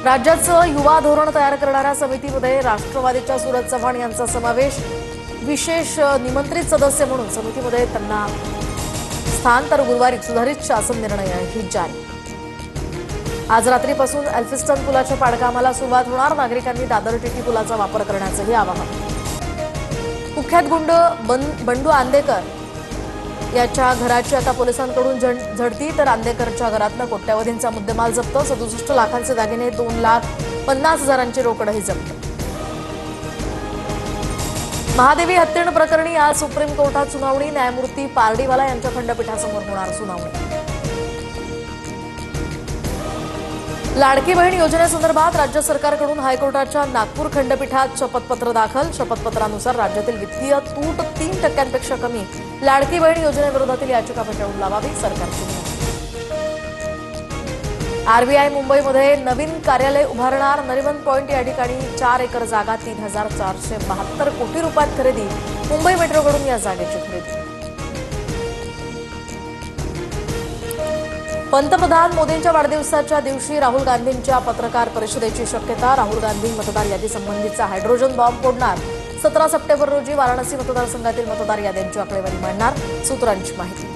राज्याचं युवा धोरण तयार करणाऱ्या समितीमध्ये राष्ट्रवादीच्या सूरज चव्हाण यांचा समावेश। विशेष निमंत्रित सदस्य म्हणून समितीमध्ये त्यांना स्थान, तर गुरुवारी सुधारित शासन निर्णयही जारी। आज रात्रीपासून एल्फिस्टन पुलाच्या पाडकामाला सुरुवात होणार। नागरिकांनी दादर टीटी पुलाचा वापर करण्याचंही आवाहन। कुख्यात गुंड बंडू आंदेकर याच्या घराची आता पोलिसांकडून झडती, तर आंदेकरच्या घरातून कोट्यवधींचा मुद्देमाल जप्त। 67 लाखांचे दागिने, 2,50,000ची रोकडही जप्त। महादेवी हत्याकांड प्रकरणी आज सुप्रीम कोर्टात सुनावणी। न्यायमूर्ती पारडीवाला यांच्या खंडपीठासमोर होणार सुनावणी। लाडकी बहीण योजनेसंदर्भात राज्य सरकारकडून हायकोर्टाच्या नागपूर खंडपीठात शपथपत्र दाखल। शपथपत्रानुसार राज्यातील वित्तीय तूट 3% कमी लाडकी बहीण योजनेविरोधातील याचिका फेटाळून लावावी, सरकारची विनंती। आरबीआय मुंबईमध्ये नवीन कार्यालय उभारणार। नरिमन पॉइंट या ठिकाणी 4 एकर जागा 3,472 कोटी रुपयात खरेदी। मुंबई मेट्रोकडून या जागेची खरेदी। पंतप्रधान मोदींच्या वाढदिवसाच्या दिवशी राहुल गांधींच्या पत्रकार परिषदेची शक्यता। राहुल गांधी मतदार यादीसंबंधीचा हायड्रोजन बॉम्ब फोडणार। 17 सप्टेंबर रोजी वाराणसी मतदारसंघातील मतदार याद्यांची आकडेवारी मांडणार, सूत्रांची माहिती।